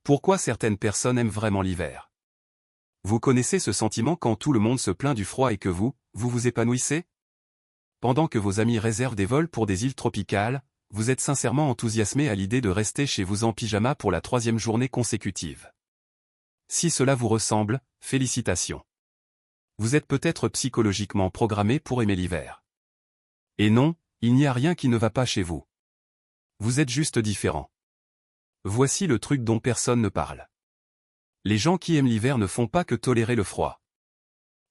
Pourquoi certaines personnes aiment vraiment l'hiver? Vous connaissez ce sentiment quand tout le monde se plaint du froid et que vous vous épanouissez? Pendant que vos amis réservent des vols pour des îles tropicales, vous êtes sincèrement enthousiasmé à l'idée de rester chez vous en pyjama pour la 3e journée consécutive. Si cela vous ressemble, félicitations. Vous êtes peut-être psychologiquement programmé pour aimer l'hiver. Et non, il n'y a rien qui ne va pas chez vous. Vous êtes juste différent. Voici le truc dont personne ne parle. Les gens qui aiment l'hiver ne font pas que tolérer le froid.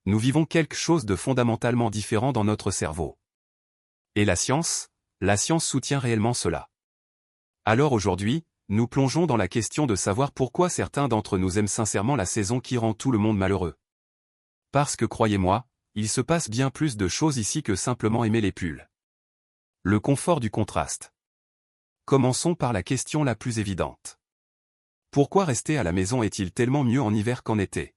Nous vivons quelque chose de fondamentalement différent dans notre cerveau. Et la science soutient réellement cela. Alors aujourd'hui, nous plongeons dans la question de savoir pourquoi certains d'entre nous aiment sincèrement la saison qui rend tout le monde malheureux. Parce que croyez-moi, il se passe bien plus de choses ici que simplement aimer les pulls. Le confort du contraste. Commençons par la question la plus évidente. Pourquoi rester à la maison est-il tellement mieux en hiver qu'en été?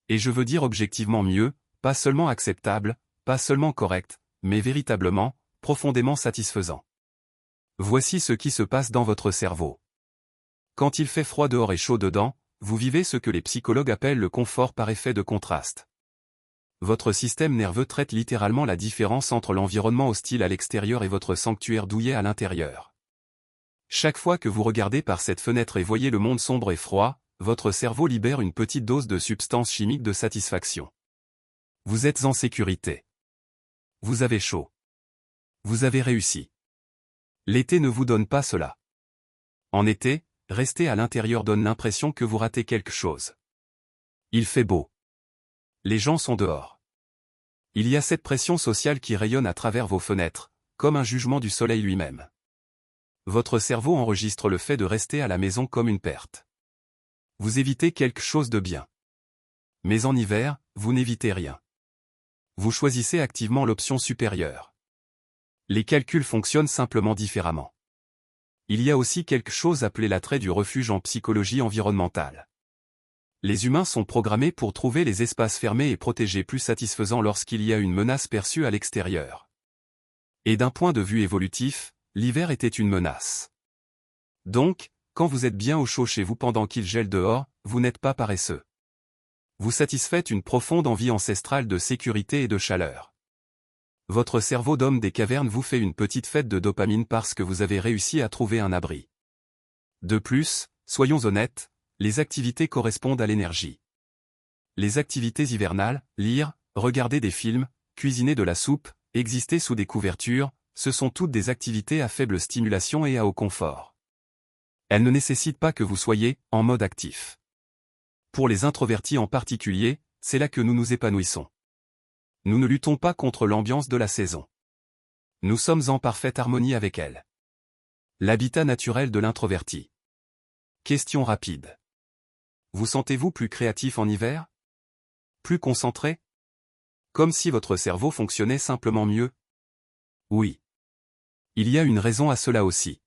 Et je veux dire objectivement mieux, pas seulement acceptable, pas seulement correct, mais véritablement, profondément satisfaisant. Voici ce qui se passe dans votre cerveau. Quand il fait froid dehors et chaud dedans, vous vivez ce que les psychologues appellent le confort par effet de contraste. Votre système nerveux traite littéralement la différence entre l'environnement hostile à l'extérieur et votre sanctuaire douillet à l'intérieur. Chaque fois que vous regardez par cette fenêtre et voyez le monde sombre et froid, votre cerveau libère une petite dose de substance chimique de satisfaction. Vous êtes en sécurité. Vous avez chaud. Vous avez réussi. L'été ne vous donne pas cela. En été, rester à l'intérieur donne l'impression que vous ratez quelque chose. Il fait beau. Les gens sont dehors. Il y a cette pression sociale qui rayonne à travers vos fenêtres, comme un jugement du soleil lui-même. Votre cerveau enregistre le fait de rester à la maison comme une perte. Vous évitez quelque chose de bien. Mais en hiver, vous n'évitez rien. Vous choisissez activement l'option supérieure. Les calculs fonctionnent simplement différemment. Il y a aussi quelque chose appelé l'attrait du refuge en psychologie environnementale. Les humains sont programmés pour trouver les espaces fermés et protégés plus satisfaisants lorsqu'il y a une menace perçue à l'extérieur. Et d'un point de vue évolutif, l'hiver était une menace. Donc, quand vous êtes bien au chaud chez vous pendant qu'il gèle dehors, vous n'êtes pas paresseux. Vous satisfaites une profonde envie ancestrale de sécurité et de chaleur. Votre cerveau d'homme des cavernes vous fait une petite fête de dopamine parce que vous avez réussi à trouver un abri. De plus, soyons honnêtes, les activités correspondent à l'énergie. Les activités hivernales, lire, regarder des films, cuisiner de la soupe, exister sous des couvertures, ce sont toutes des activités à faible stimulation et à haut confort. Elles ne nécessitent pas que vous soyez en mode actif. Pour les introvertis en particulier, c'est là que nous nous épanouissons. Nous ne luttons pas contre l'ambiance de la saison. Nous sommes en parfaite harmonie avec elle. L'habitat naturel de l'introverti. Question rapide. Vous sentez-vous plus créatif en hiver? Plus concentré? Comme si votre cerveau fonctionnait simplement mieux? Oui. Il y a une raison à cela aussi.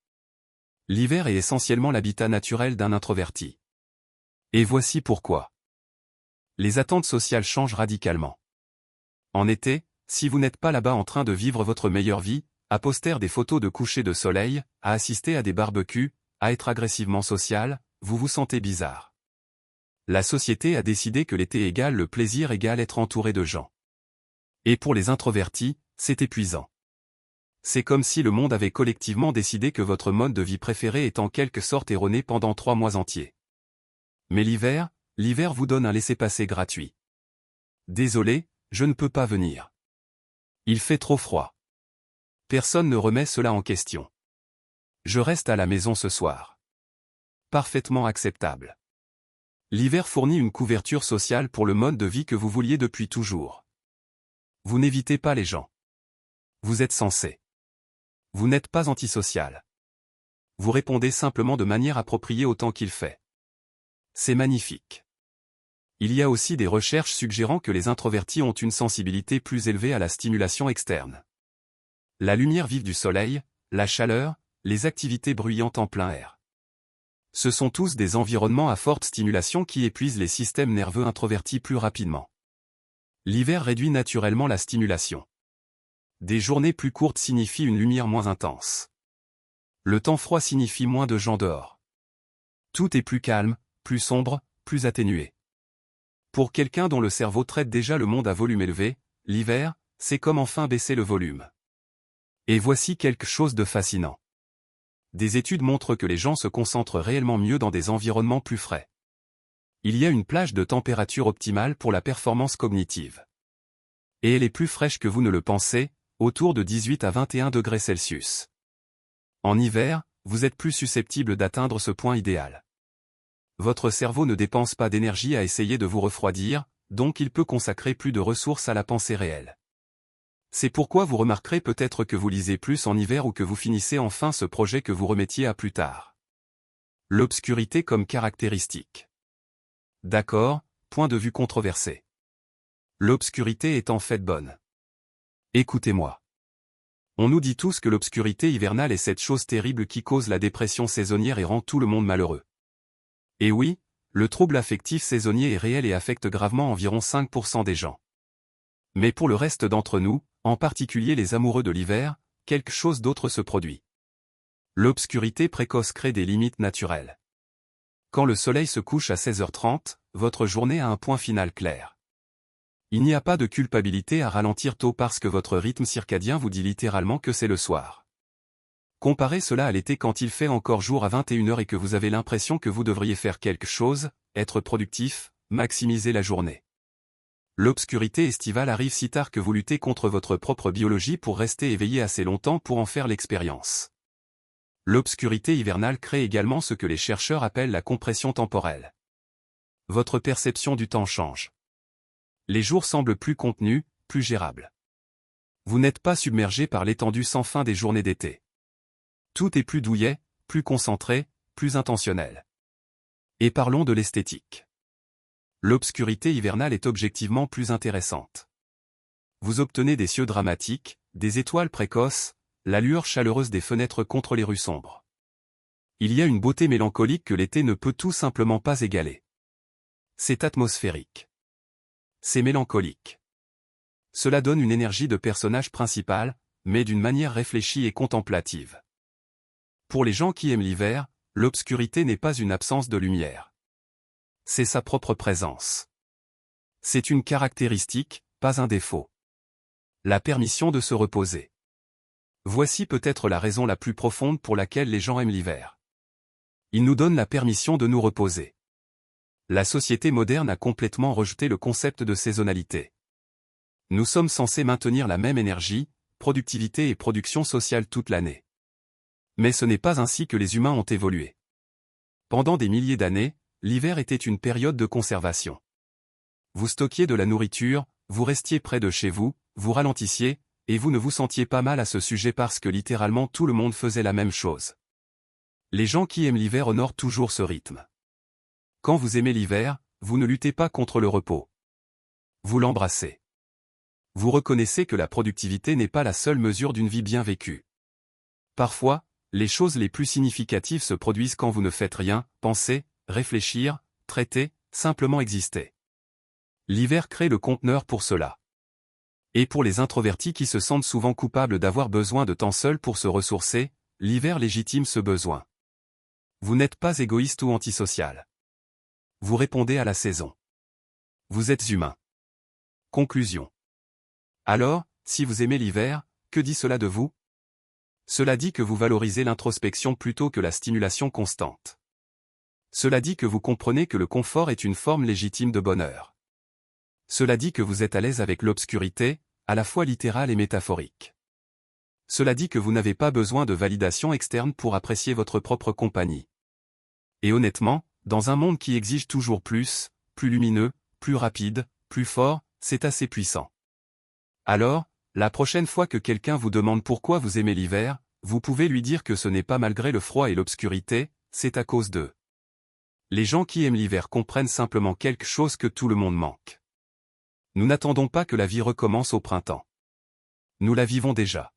L'hiver est essentiellement l'habitat naturel d'un introverti. Et voici pourquoi. Les attentes sociales changent radicalement. En été, si vous n'êtes pas là-bas en train de vivre votre meilleure vie, à poster des photos de coucher de soleil, à assister à des barbecues, à être agressivement social, vous vous sentez bizarre. La société a décidé que l'été égale le plaisir égale être entouré de gens. Et pour les introvertis, c'est épuisant. C'est comme si le monde avait collectivement décidé que votre mode de vie préféré est en quelque sorte erroné pendant 3 mois entiers. Mais l'hiver vous donne un laissez-passer gratuit. Désolé, je ne peux pas venir. Il fait trop froid. Personne ne remet cela en question. Je reste à la maison ce soir. Parfaitement acceptable. L'hiver fournit une couverture sociale pour le mode de vie que vous vouliez depuis toujours. Vous n'évitez pas les gens. Vous êtes censé. Vous n'êtes pas antisocial. Vous répondez simplement de manière appropriée au temps qu'il fait. C'est magnifique. Il y a aussi des recherches suggérant que les introvertis ont une sensibilité plus élevée à la stimulation externe. La lumière vive du soleil, la chaleur, les activités bruyantes en plein air. Ce sont tous des environnements à forte stimulation qui épuisent les systèmes nerveux introvertis plus rapidement. L'hiver réduit naturellement la stimulation. Des journées plus courtes signifient une lumière moins intense. Le temps froid signifie moins de gens dehors. Tout est plus calme, plus sombre, plus atténué. Pour quelqu'un dont le cerveau traite déjà le monde à volume élevé, l'hiver, c'est comme enfin baisser le volume. Et voici quelque chose de fascinant. Des études montrent que les gens se concentrent réellement mieux dans des environnements plus frais. Il y a une plage de température optimale pour la performance cognitive. Et elle est plus fraîche que vous ne le pensez, autour de 18 à 21 degrés Celsius. En hiver, vous êtes plus susceptible d'atteindre ce point idéal. Votre cerveau ne dépense pas d'énergie à essayer de vous refroidir, donc il peut consacrer plus de ressources à la pensée réelle. C'est pourquoi vous remarquerez peut-être que vous lisez plus en hiver ou que vous finissez enfin ce projet que vous remettiez à plus tard. L'obscurité comme caractéristique. D'accord, point de vue controversé. L'obscurité est en fait bonne. Écoutez-moi. On nous dit tous que l'obscurité hivernale est cette chose terrible qui cause la dépression saisonnière et rend tout le monde malheureux. Et oui, le trouble affectif saisonnier est réel et affecte gravement environ 5% des gens. Mais pour le reste d'entre nous, en particulier les amoureux de l'hiver, quelque chose d'autre se produit. L'obscurité précoce crée des limites naturelles. Quand le soleil se couche à 16h30, votre journée a un point final clair. Il n'y a pas de culpabilité à ralentir tôt parce que votre rythme circadien vous dit littéralement que c'est le soir. Comparez cela à l'été quand il fait encore jour à 21h et que vous avez l'impression que vous devriez faire quelque chose, être productif, maximiser la journée. L'obscurité estivale arrive si tard que vous luttez contre votre propre biologie pour rester éveillé assez longtemps pour en faire l'expérience. L'obscurité hivernale crée également ce que les chercheurs appellent la compression temporelle. Votre perception du temps change. Les jours semblent plus contenus, plus gérables. Vous n'êtes pas submergé par l'étendue sans fin des journées d'été. Tout est plus douillet, plus concentré, plus intentionnel. Et parlons de l'esthétique. L'obscurité hivernale est objectivement plus intéressante. Vous obtenez des cieux dramatiques, des étoiles précoces, la lueur chaleureuse des fenêtres contre les rues sombres. Il y a une beauté mélancolique que l'été ne peut tout simplement pas égaler. C'est atmosphérique. C'est mélancolique. Cela donne une énergie de personnage principal, mais d'une manière réfléchie et contemplative. Pour les gens qui aiment l'hiver, l'obscurité n'est pas une absence de lumière. C'est sa propre présence. C'est une caractéristique, pas un défaut. La permission de se reposer. Voici peut-être la raison la plus profonde pour laquelle les gens aiment l'hiver. Il nous donne la permission de nous reposer. La société moderne a complètement rejeté le concept de saisonnalité. Nous sommes censés maintenir la même énergie, productivité et production sociale toute l'année. Mais ce n'est pas ainsi que les humains ont évolué. Pendant des milliers d'années, l'hiver était une période de conservation. Vous stockiez de la nourriture, vous restiez près de chez vous, vous ralentissiez, et vous ne vous sentiez pas mal à ce sujet parce que littéralement tout le monde faisait la même chose. Les gens qui aiment l'hiver honorent toujours ce rythme. Quand vous aimez l'hiver, vous ne luttez pas contre le repos. Vous l'embrassez. Vous reconnaissez que la productivité n'est pas la seule mesure d'une vie bien vécue. Parfois, les choses les plus significatives se produisent quand vous ne faites rien, penser, réfléchir, traiter, simplement exister. L'hiver crée le conteneur pour cela. Et pour les introvertis qui se sentent souvent coupables d'avoir besoin de temps seul pour se ressourcer, l'hiver légitime ce besoin. Vous n'êtes pas égoïste ou antisocial. Vous répondez à la saison. Vous êtes humain. Conclusion. Alors, si vous aimez l'hiver, que dit cela de vous? Cela dit que vous valorisez l'introspection plutôt que la stimulation constante. Cela dit que vous comprenez que le confort est une forme légitime de bonheur. Cela dit que vous êtes à l'aise avec l'obscurité, à la fois littérale et métaphorique. Cela dit que vous n'avez pas besoin de validation externe pour apprécier votre propre compagnie. Et honnêtement, dans un monde qui exige toujours plus lumineux, plus rapide, plus fort, c'est assez puissant. Alors, la prochaine fois que quelqu'un vous demande pourquoi vous aimez l'hiver, vous pouvez lui dire que ce n'est pas malgré le froid et l'obscurité, c'est à cause d'eux. Les gens qui aiment l'hiver comprennent simplement quelque chose que tout le monde manque. Nous n'attendons pas que la vie recommence au printemps. Nous la vivons déjà.